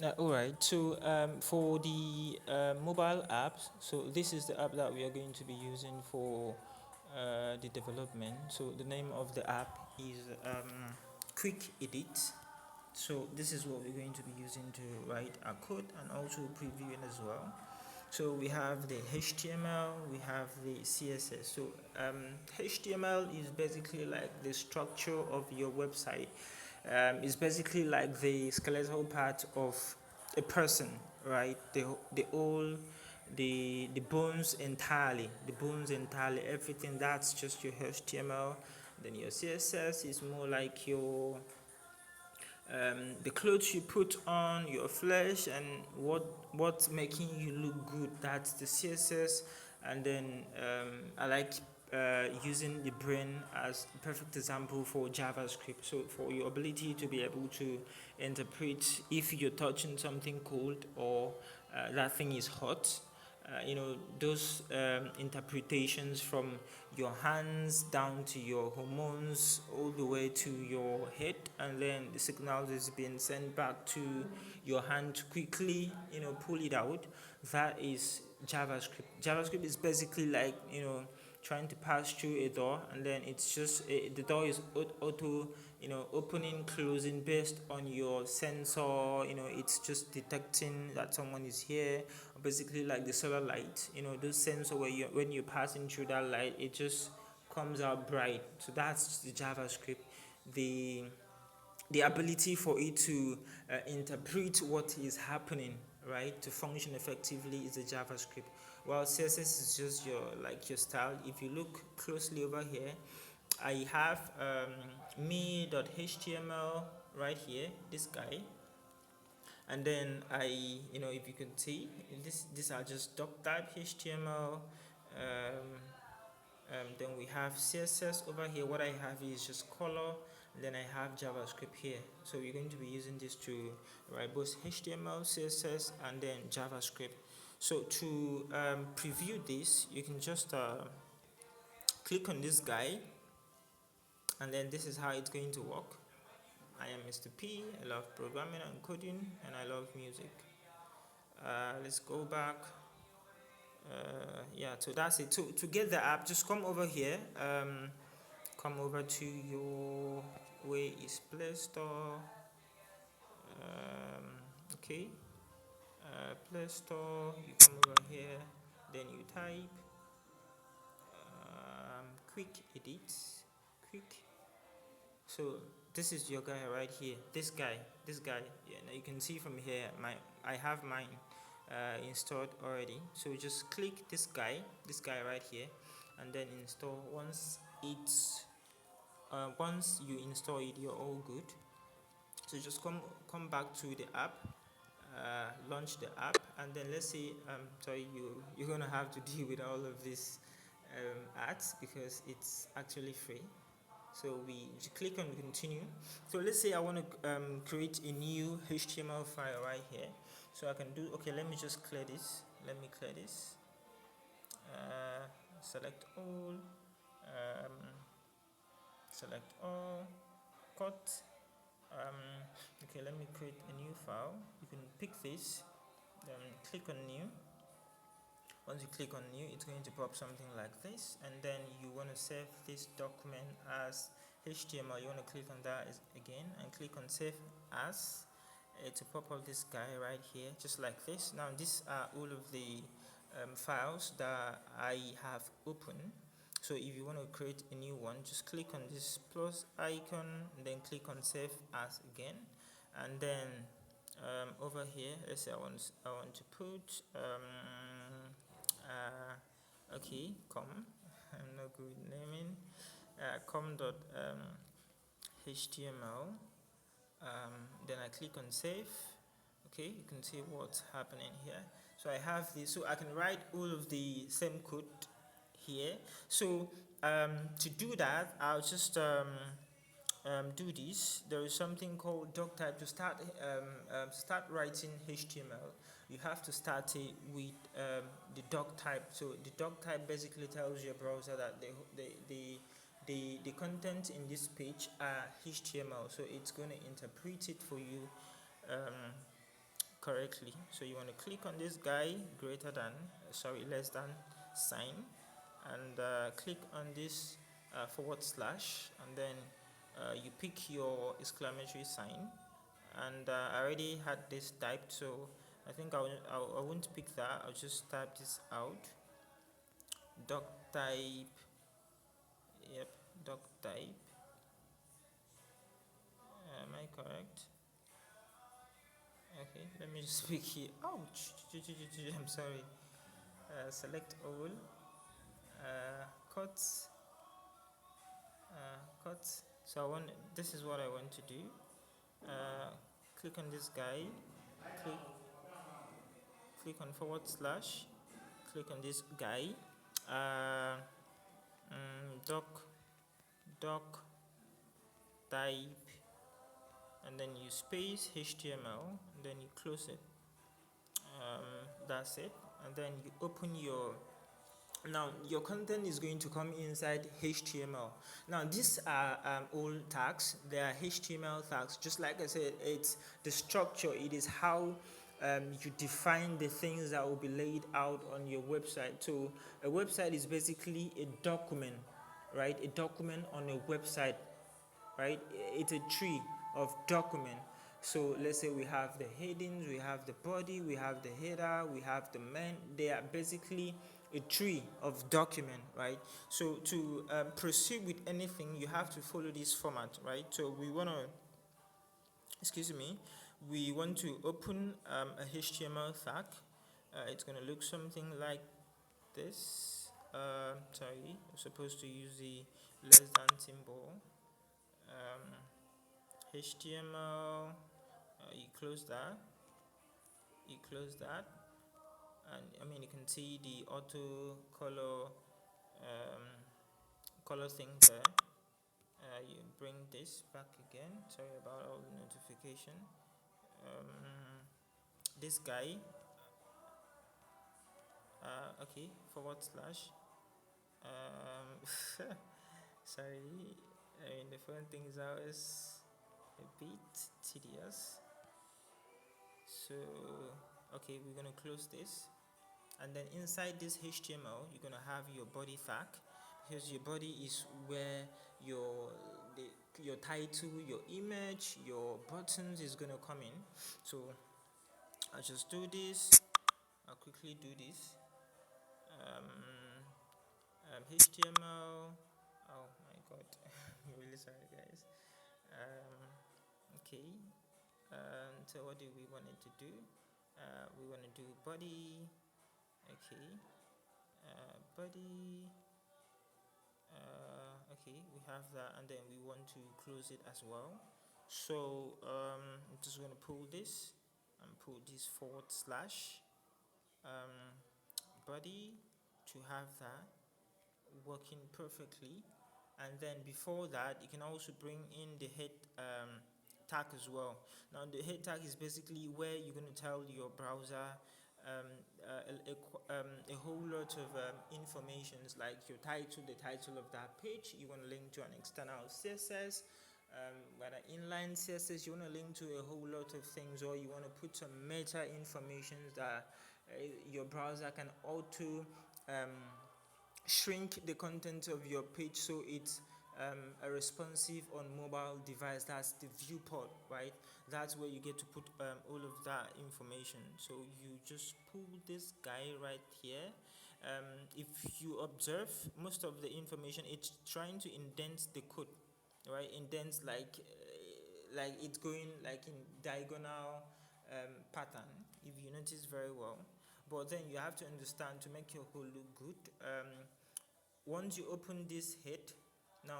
All right. So for the mobile apps, so this is the app that we are going to be using for the development. So the name of the app is Quick Edit. So this is what we're going to be using to write our code and also previewing as well. So we have the HTML, we have the CSS. So HTML is basically like the structure of your website. It's basically like the skeletal part of a person, right? The whole, the bones entirely, everything that's just your HTML. Then your CSS is more like your the clothes you put on your flesh and what's making you look good, that's the CSS. And then I like using the brain as a perfect example for JavaScript, so for your ability to be able to interpret if you're touching something cold or that thing is hot. Those interpretations from your hands down to your hormones all the way to your head, and then the signal is being sent back to your hand to quickly pull it out. That is JavaScript is basically like trying to pass through a door, and then it's just the door is auto opening, closing based on your sensor. It's just detecting that someone is here. Basically like the solar light, those sensor where you when you're passing through that light, it just comes out bright. So that's the JavaScript. The the ability for it to interpret what is happening, right, to function effectively, is the JavaScript. While CSS is just your style. If you look closely over here, I have me.html right here, this guy. And then if you can see, these are just doc type HTML. Then we have CSS over here. What I have is just color. Then I have JavaScript here. So we're going to be using this to write both HTML, CSS, and then JavaScript. So to preview this, you can just click on this guy, and then this is how it's going to work. I am Mr. P. I love programming and coding, and I love music. Let's go back. Yeah, so that's it. To get the app, just come over here. Come over to your way is Play Store. Okay, Play Store. You come over here, then you type Quick Edit. Quick. So this is your guy right here. This guy. Yeah, now you can see from here. I have mine installed already. So just click this guy right here, and then install. Once you install it, you're all good. So just come back to the app, launch the app, and then let's say sorry, you're gonna have to deal with all of these ads because it's actually free. So we click on continue. So let's say I want to create a new HTML file right here. So I can do, okay, let me just clear this. Let me clear this. Select all. Um, select all. Cut. Okay, let me create a new file. You can pick this, then click on new. Once you click on new, it's going to pop something like this, and then you want to save this document as HTML. You want to click on that again and click on save as to pop up this guy right here, just like this. Now these are all of the files that I have opened. So if you want to create a new one, just click on this plus icon and then click on save as again. And then over here, let's say I want to put okay, come. I'm not good with naming. Com dot html. Then I click on save. Okay, you can see what's happening here. So I have this, so I can write all of the same code here. So to do that, I'll just do this. There is something called doc type. To start writing HTML, you have to start it with the doc type. So the doc type basically tells your browser that the content in this page are HTML. So it's going to interpret it for you, um, correctly. So you want to click on this guy greater than, less than sign, and click on this forward slash, and then you pick your exclamatory sign. And I already had this typed, so I think I won't pick that. I'll just type this out. Doc type. Yep, doc type. Am I correct? Okay, let me just pick here. Ouch! I'm sorry. Select all. Cut. Cut. So I want. This is what I want to do. Uh, Click on this guy. Click. Click on forward slash. Click on this guy. Uh, doc. Doc type, and then you space HTML, and then you close it. That's it. And then you open your. Now your content is going to come inside HTML. Now these are all tags. They are HTML tags. Just like I said, it's the structure. It is how you define the things that will be laid out on your website. So a website is basically a document, right? A document on a website, right? It's a tree of document. So let's say we have the headings, we have the body, we have the header, we have the main. They are basically a tree of document, right? So to proceed with anything, you have to follow this format, right? So we want to, excuse me, we want to open a HTML tag. It's going to look something like this. Sorry, I'm supposed to use the less than symbol. HTML, you close that, and I mean you can see the auto um, color thing there. You bring this back again. Sorry about all the notification. This guy, okay, forward slash. Sorry, I mean the phone thing is always a bit tedious. So okay, we're gonna close this, and then inside this HTML you're gonna have your body tag, because your body is where your title, your image, your buttons is gonna come in. So I'll just do this. I'll quickly do this. HTML. Oh my god, I'm really sorry guys. Okay. So what do we want it to do? We want to do body. Okay. Body. Okay, we have that, and then we want to close it as well. So I'm just going to pull this and pull this forward slash body to have that working perfectly. And then before that, you can also bring in the head tag as well. Now the head tag is basically where you're going to tell your browser a whole lot of informations, like your title, the title of that page. You want to link to an external CSS, whether inline CSS. You want to link to a whole lot of things, or you want to put some meta information that your browser can auto shrink the content of your page so it's a responsive on mobile device. That's the viewport, right? That's where you get to put all of that information. So you just pull this guy right here. If you observe, most of the information, it's trying to indent the code, right? Indents like it's going like in diagonal pattern, if you notice very well. But then you have to understand, to make your code look good, once you open this head, now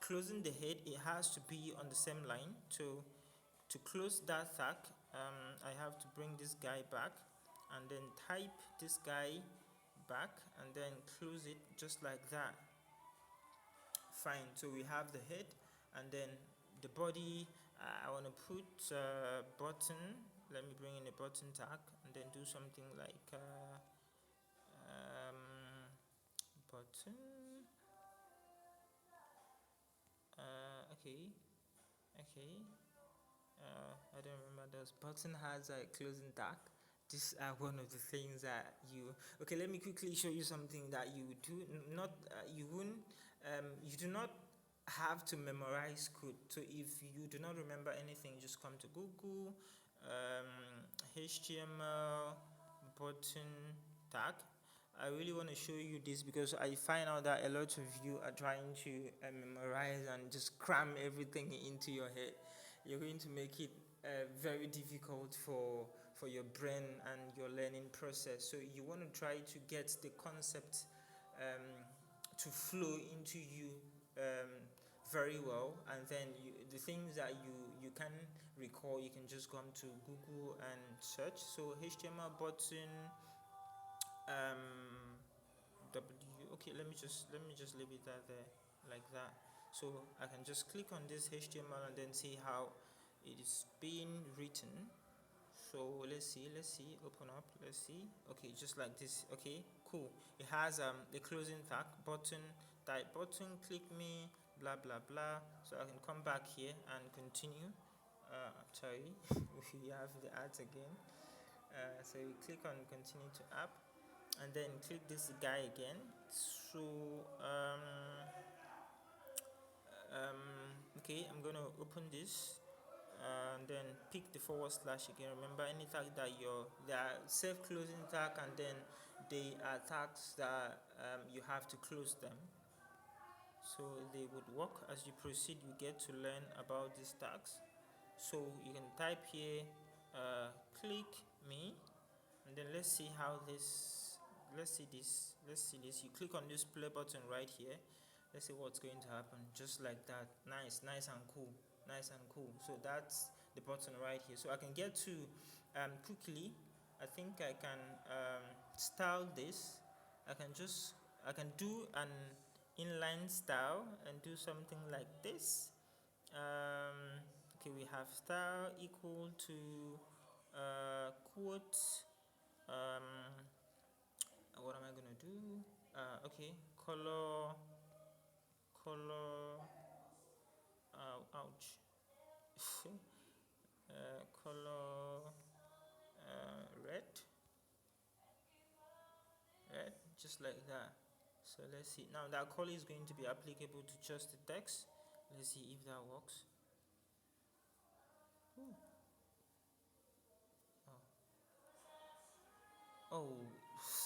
closing the head, it has to be on the same line. So to close that tag, I have to bring this guy back and then type this guy back and then close it just like that. Fine. So we have the head, and then the body. I want to put button. Let me bring in a button tag and then do something like button. Okay, okay. I don't remember those. Button has a closing tag. These are one of the things that you. Okay, let me quickly show you something that you do not. You won't. You do not have to memorize code. So if you do not remember anything, just come to Google, HTML button tag. I really want to show you this because I find out that a lot of you are trying to memorize and just cram everything into your head. You're going to make it very difficult for your brain and your learning process. So you want to try to get the concept to flow into you very well, and then the things that you can recall, you can just come to Google and search. So HTML button um okay, let me just leave it at there, like that. So I can just click on this HTML and then see how it is being written. So let's see, open up, let's see. Okay, just like this. Okay, cool. It has the closing tag, button, type button, click me, blah blah blah. So I can come back here and continue. Sorry, we have the ads again. So you click on continue to app, and then click this guy again. So okay, I'm gonna open this and then pick the forward slash again. Remember, any tag that they are self closing tag, and then they are tags that you have to close them. So they would work. As you proceed, you get to learn about these tags. So you can type here, click me, and then let's see how this. Let's see this. You click on this play button right here. Let's see what's going to happen. Just like that. Nice and cool. Nice and cool. So that's the button right here. So I can get to quickly. I think I can style this. I can do an inline style and do something like this. Okay, we have style equal to quote. What am I gonna do? Okay, color. Ouch. Color red, just like that. So let's see. Now that color is going to be applicable to just the text. Let's see if that works. Ooh. Oh. Oh,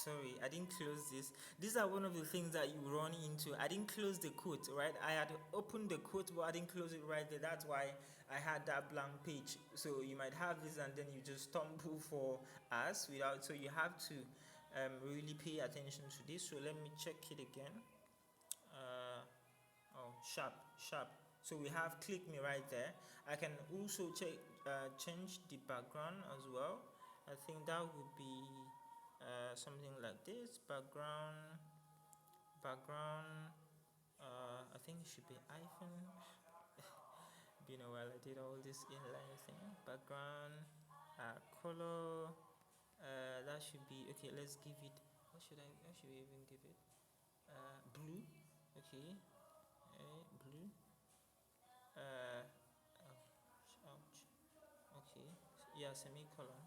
sorry, I didn't close this. These are one of the things that you run into. I didn't close the quote, right? I had opened the quote, but I didn't close it right there. That's why I had that blank page. So you might have this, and then you just stumble for us without. So you have to really pay attention to this. So let me check it again. Uh, oh, sharp. So we have click me right there. I can also change the background as well. I think that would be something like this. Background. I think it should be hyphen. Been a while I did all this inline thing. Background, color. That should be okay. Let's give it. What should we even give it? Blue. Okay. Blue. Ouch. Okay. Yeah, semicolon.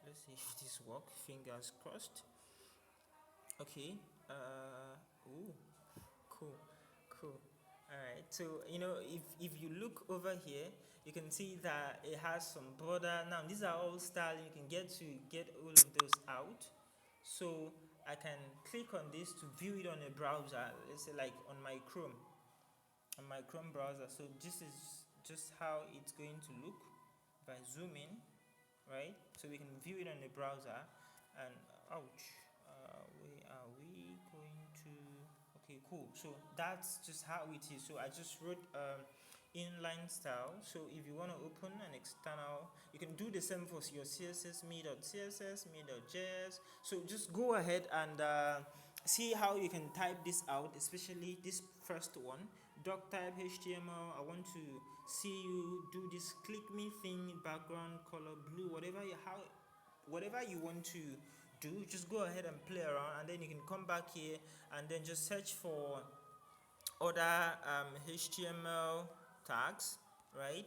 Let's see if this works. Fingers crossed. Okay. Ooh. Cool. Cool. All right. So if you look over here, you can see that it has some border. Now these are all style. You can get all of those out. So I can click on this to view it on a browser. Let's say like on my Chrome browser. So this is just how it's going to look if I zoom in, right? So we can view it on the browser. And ouch, where are we going to? Okay, cool. So that's just how it is. So I just wrote inline style. So if you want to open an external, you can do the same for your CSS, me.css, me.js. So just go ahead and see how you can type this out, especially this first one, doc type HTML. I want to see you do this click me thing, background color blue, whatever you want to do. Just go ahead and play around, and then you can come back here and then just search for other HTML tags, right?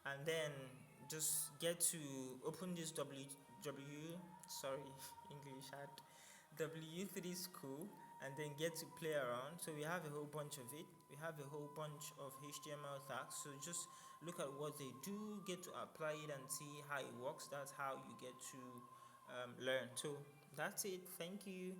and then just get to open this w sorry English hard w3 school, and then get to play around. So we have a whole bunch of it. We have a whole bunch of HTML tags, so just look at what they do, get to apply it and see how it works. That's how you get to learn. So that's it. Thank you.